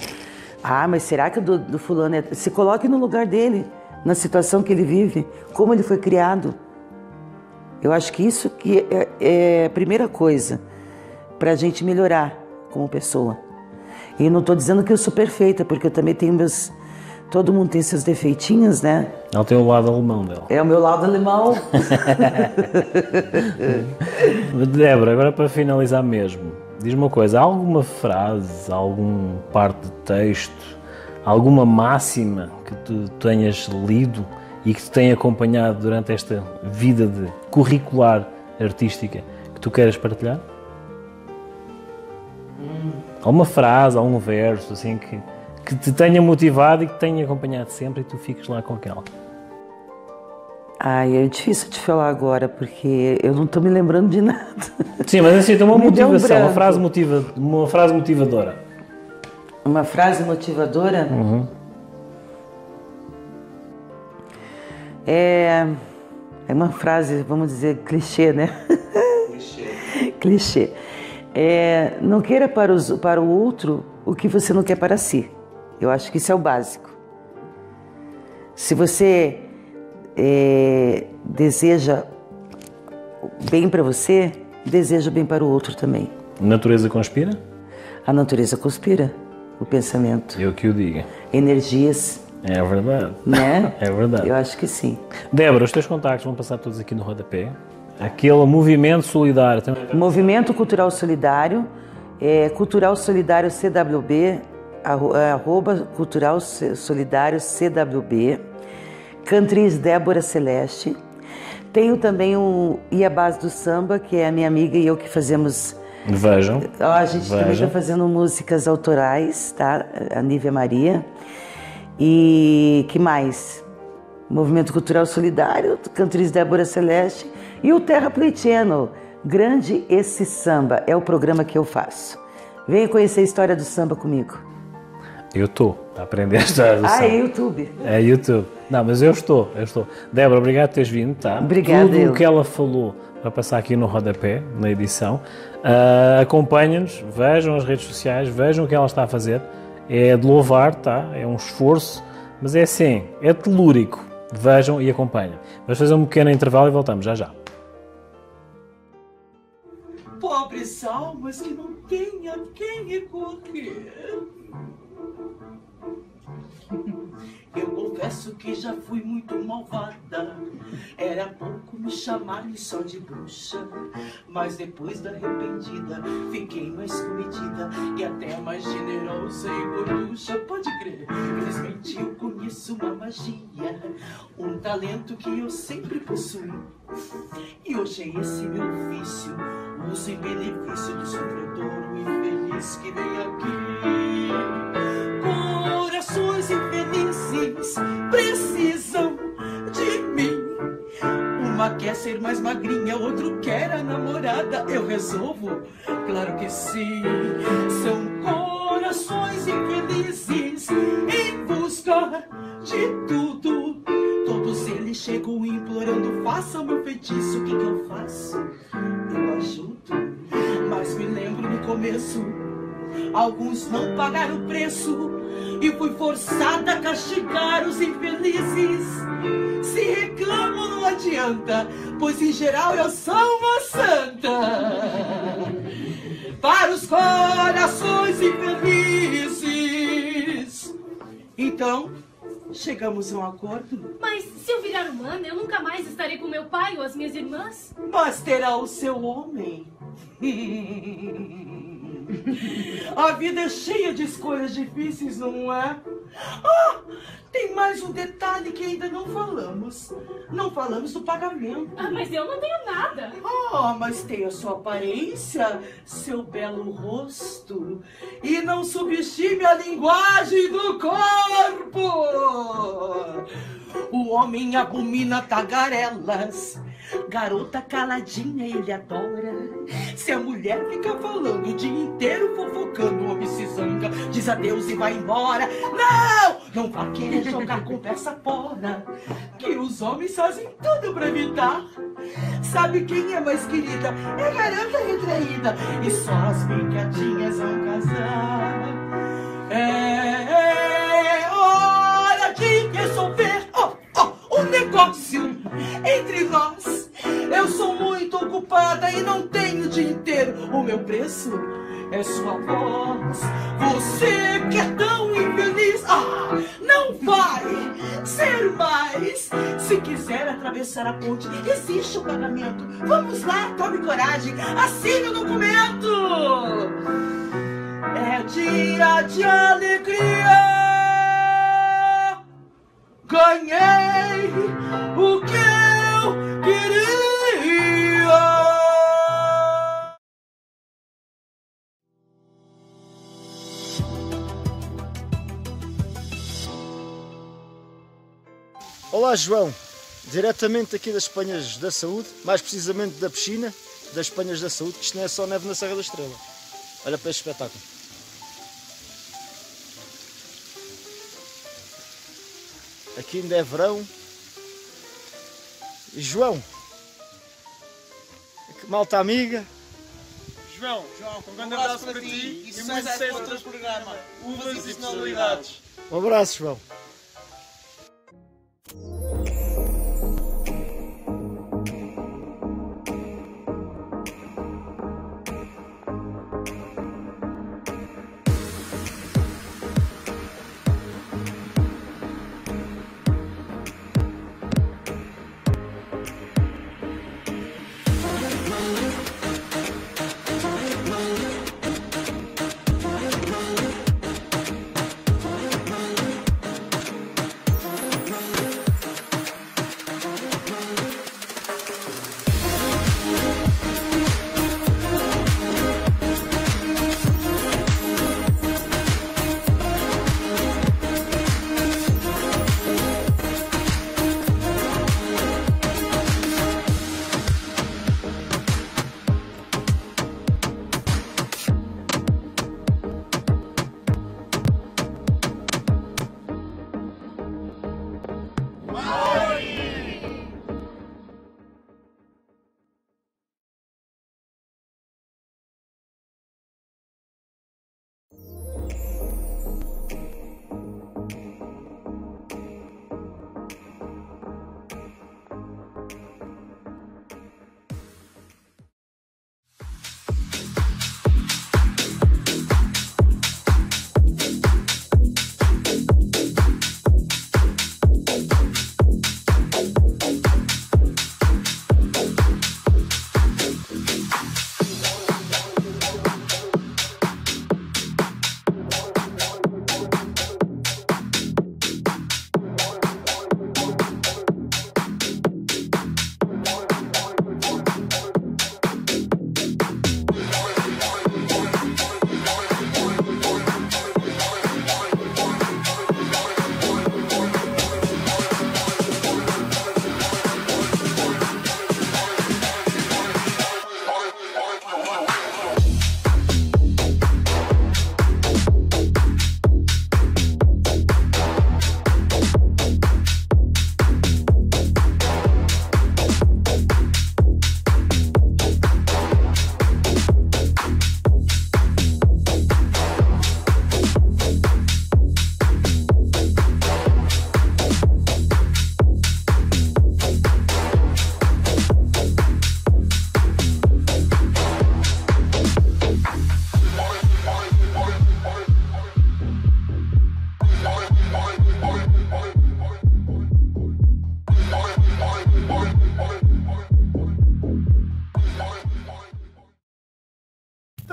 Mas será que o do fulano é... Se coloque no lugar dele, na situação que ele vive, como ele foi criado. Eu acho que isso que é a primeira coisa para a gente melhorar como pessoa. E não estou dizendo que eu sou perfeita, porque eu também tenho meus... Todo mundo tem seus defeitinhos, né?
Ela tem o lado alemão dela.
É o meu lado alemão.
Débora, agora para finalizar mesmo, diz-me uma coisa, há alguma frase, algum parte de texto, alguma máxima que tu tenhas lido e que te tenha acompanhado durante esta vida de curricular artística que tu queiras partilhar? Alguma frase, algum verso assim que te tenha motivado e que te tenha acompanhado sempre e tu fiques lá com aquela?
É difícil de falar agora, porque eu não estou me lembrando de nada.
Sim, mas assim, tem uma motivação, uma frase motivadora.
Uma frase motivadora?
Uhum.
É uma frase, vamos dizer, clichê, né? Clichê. Não queira para o outro o que você não quer para si. Eu acho que isso é o básico. Se você deseja bem para você, deseja bem para o outro também.
A natureza conspira?
A natureza conspira, o pensamento.
Eu que o diga.
Energias.
É verdade.
Né?
É verdade.
Eu acho que sim.
Débora, os teus contactos vão passar todos aqui no rodapé. Aquele movimento solidário.
Movimento Cultural Solidário, Cultural Solidário CWB, @Cultural Solidário CWB, Cantriz Débora Celeste. Tenho também o Iabás do Samba, que é a minha amiga e eu que fazemos.
Vejam.
A gente também está fazendo músicas autorais, tá? A Nívia Maria. E que mais? Movimento Cultural Solidário, Cantriz Débora Celeste e o Terra Pleitiano. Grande Esse Samba é o programa que eu faço. Venha conhecer a história do samba comigo.
Eu estou a aprender a história do samba.
É YouTube.
É YouTube. Não, mas eu estou. Débora, obrigado por teres vindo, tá?
Obrigada.
Tudo o que ela falou vai passar aqui no rodapé, na edição. Acompanhem-nos, vejam as redes sociais, vejam o que ela está a fazer. É de louvar, tá? É um esforço, mas é assim, é telúrico. Vejam e acompanhem. Vamos fazer um pequeno intervalo e voltamos já já.
Pobres almas que não têm a quem recorrer. Eu confesso que já fui muito malvada. Era pouco me chamarem só de bruxa. Mas depois da arrependida, fiquei mais comedida e até mais generosa e gorducha. Pode crer, felizmente eu conheço uma magia, um talento que eu sempre possui. E hoje é esse meu vício, uso em benefício do sofredor, o infeliz que vem aqui. Corações infelizes precisam de mim. Uma quer ser mais magrinha, outro quer a namorada. Eu resolvo? Claro que sim. São corações infelizes em busca de tudo. Todos eles chegam implorando, faça o meu feitiço. O que eu faço? Eu ajudo. Mas me lembro no começo, alguns não pagaram o preço e fui forçada a castigar os infelizes. Se reclamam não adianta, pois em geral eu sou uma santa. Para os corações infelizes. Então, chegamos a um acordo?
Mas se eu virar humana, eu nunca mais estarei com meu pai ou as minhas irmãs?
Mas terá o seu homem. A vida é cheia de escolhas difíceis, não é? Ah, tem mais um detalhe que ainda não falamos. Não falamos do pagamento.
Ah, mas eu não tenho nada.
Ah, mas tem a sua aparência, seu belo rosto. E não subestime a linguagem do corpo. O homem abomina tagarelas. Garota caladinha ele adora. Se a mulher fica falando o dia inteiro, fofocando, o homem se zanga, diz adeus e vai embora. Não! Não vá querer jogar conversa fora, que os homens fazem tudo pra evitar. Sabe quem é mais querida? É a garota retraída, e só as bem quietinhas vão casar. É hora de resolver um negócio entre nós. Eu sou muito ocupada e não tenho o dia inteiro. O meu preço é sua voz. Você que é tão infeliz, não vai ser mais. Se quiser atravessar a ponte, existe o pagamento. Vamos lá, tome coragem, assine o documento. É dia de alegria. Ganhei o que eu queria.
Olá, João. Diretamente aqui das Penhas da Saúde, mais precisamente da piscina das Penhas da Saúde, que isto não é só neve na Serra da Estrela. Olha para este espetáculo. Aqui ainda é verão. E João, que malta amiga.
João, um grande abraço para ti e muito sucesso para o programa Uvas e Personalidades.
Um abraço, João.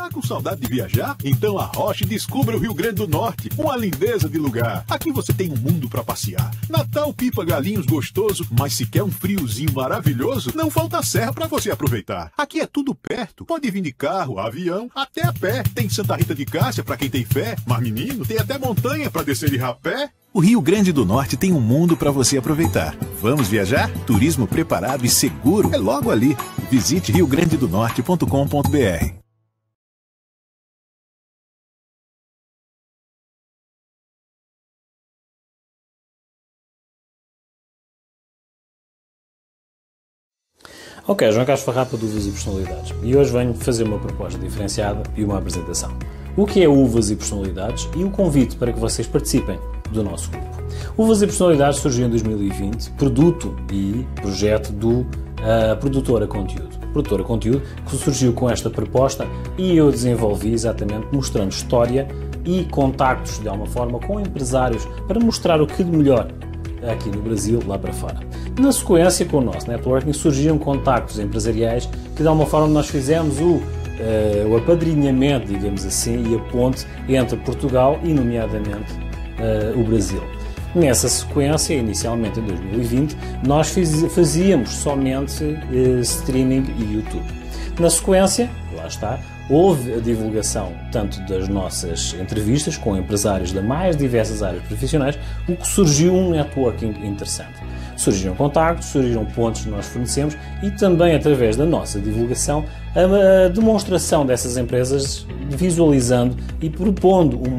Tá com saudade de viajar? Então arroche e descubra o Rio Grande do Norte, uma lindeza de lugar. Aqui você tem um mundo para passear. Natal, Pipa, Galinhos, gostoso, mas se quer um friozinho maravilhoso, não falta serra para você aproveitar. Aqui é tudo perto, pode vir de carro, avião, até a pé. Tem Santa Rita de Cássia para quem tem fé, mas menino, tem até montanha para descer de rapé.
O Rio Grande do Norte tem um mundo para você aproveitar. Vamos viajar? Turismo preparado e seguro é logo ali. Visite riograndedonorte.com.br.
Ok, João Carlos Farrapa do Uvas e Personalidades. E hoje venho fazer uma proposta diferenciada e uma apresentação. O que é Uvas e Personalidades e o convite para que vocês participem do nosso grupo. Uvas e Personalidades surgiu em 2020, produto e projeto do Produtora Conteúdo. Produtora Conteúdo que surgiu com esta proposta e eu desenvolvi exatamente mostrando história e contactos de alguma forma com empresários para mostrar o que de melhor aqui no Brasil, lá para fora. Na sequência, com o nosso networking, surgiram contactos empresariais que de alguma forma nós fizemos o apadrinhamento, digamos assim, e a ponte entre Portugal e, nomeadamente, o Brasil. Nessa sequência, inicialmente em 2020, nós fazíamos somente streaming e YouTube. Na sequência, lá está, houve a divulgação tanto das nossas entrevistas com empresários das mais diversas áreas profissionais, o que surgiu um networking interessante. Surgiram contactos, surgiram pontos que nós fornecemos e também através da nossa divulgação a demonstração dessas empresas visualizando e propondo um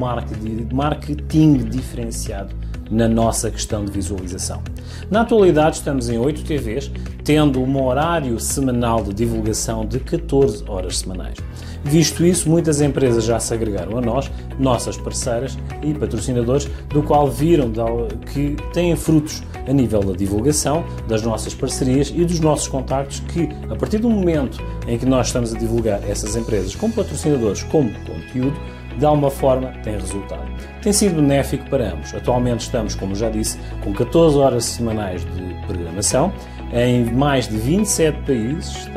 marketing diferenciado na nossa questão de visualização. Na atualidade estamos em 8 TVs, tendo um horário semanal de divulgação de 14 horas semanais. Visto isso, muitas empresas já se agregaram a nós, nossas parceiras e patrocinadores, do qual viram que têm frutos a nível da divulgação, das nossas parcerias e dos nossos contactos que, a partir do momento em que nós estamos a divulgar essas empresas como patrocinadores, como conteúdo, de alguma forma tem resultado. Tem sido benéfico para ambos. Atualmente estamos, como já disse, com 14 horas semanais de programação, em mais de 27 países,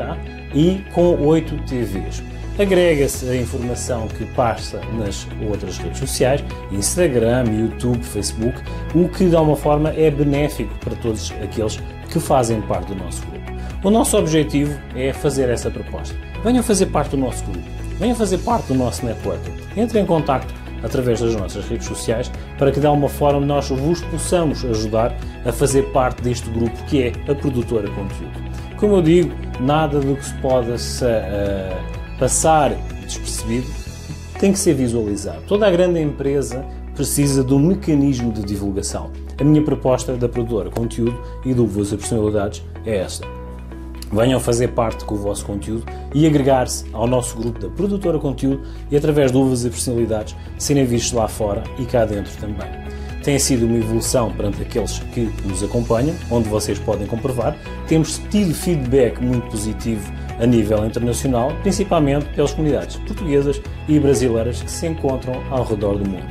e com 8 TVs. Agrega-se a informação que passa nas outras redes sociais, Instagram, YouTube, Facebook, o que de alguma forma é benéfico para todos aqueles que fazem parte do nosso grupo. O nosso objetivo é fazer essa proposta. Venham fazer parte do nosso grupo, venham fazer parte do nosso networking. Entrem em contacto através das nossas redes sociais para que de alguma forma nós vos possamos ajudar a fazer parte deste grupo que é a Produtora Conteúdo. Como eu digo, nada do que se possa passar despercebido tem que ser visualizado. Toda a grande empresa precisa de um mecanismo de divulgação. A minha proposta da Produtora Conteúdo e do Uvas e Personalidades é esta. Venham fazer parte com o vosso conteúdo e agregar-se ao nosso grupo da Produtora Conteúdo e através de Uvas e Personalidades serem vistos lá fora e cá dentro também. Tem sido uma evolução perante aqueles que nos acompanham, onde vocês podem comprovar. Temos tido feedback muito positivo a nível internacional, principalmente pelas comunidades portuguesas e brasileiras que se encontram ao redor do mundo.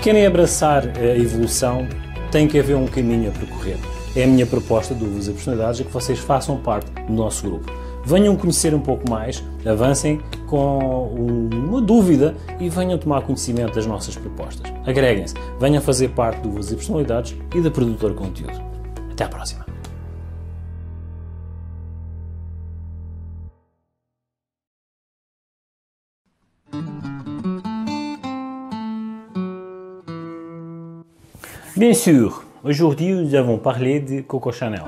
Querem abraçar a evolução, tem que haver um caminho a percorrer. É a minha proposta de Uvas e Personalidades é que vocês façam parte do nosso grupo. Venham conhecer um pouco mais, avancem com uma dúvida e venham tomar conhecimento das nossas propostas. Agreguem-se, venham fazer parte do Uvas e Personalidades e da Produtora Conteúdo. Até à próxima! Bien sûr, aujourd'hui nous avons parlé de Coco Chanel,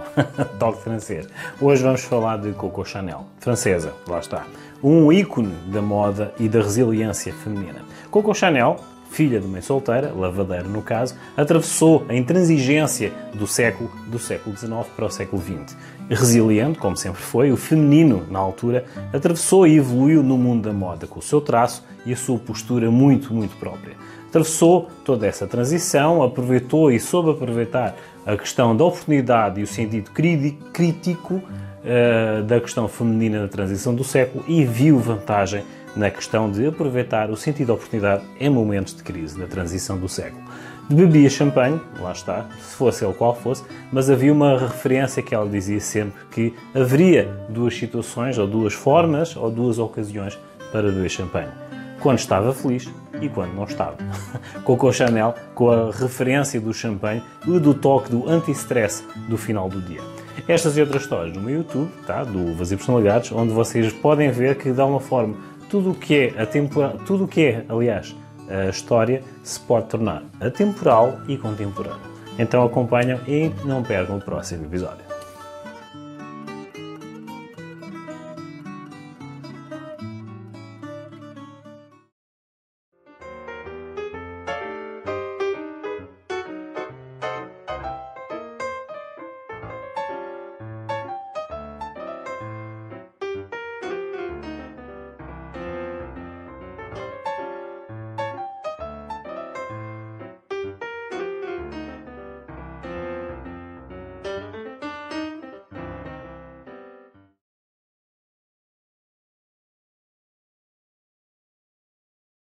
toque francês. Hoje vamos falar de Coco Chanel, francesa, lá está. Um ícone da moda e da resiliência feminina. Coco Chanel, filha de mãe solteira, lavadeira no caso, atravessou a intransigência do século XIX para o século XX. Resiliente, como sempre foi, o feminino, na altura, atravessou e evoluiu no mundo da moda, com o seu traço e a sua postura muito própria. Atravessou toda essa transição, aproveitou e soube aproveitar a questão da oportunidade e o sentido crítico da questão feminina na transição do século e viu vantagem na questão de aproveitar o sentido da oportunidade em momentos de crise, na transição do século. Bebia champanhe, lá está, se fosse ele qual fosse, mas havia uma referência que ela dizia sempre que haveria duas situações, ou duas formas, ou duas ocasiões para beber champanhe. Quando estava feliz e quando não estava. Coco Chanel, com a referência do champanhe e do toque do anti-stress do final do dia. Estas e outras histórias no meu YouTube, tá? Do Vazios Personalidades, onde vocês podem ver que, de alguma forma, tudo o que é, aliás, a história se pode tornar atemporal e contemporâneo. Então acompanham e não percam o próximo episódio.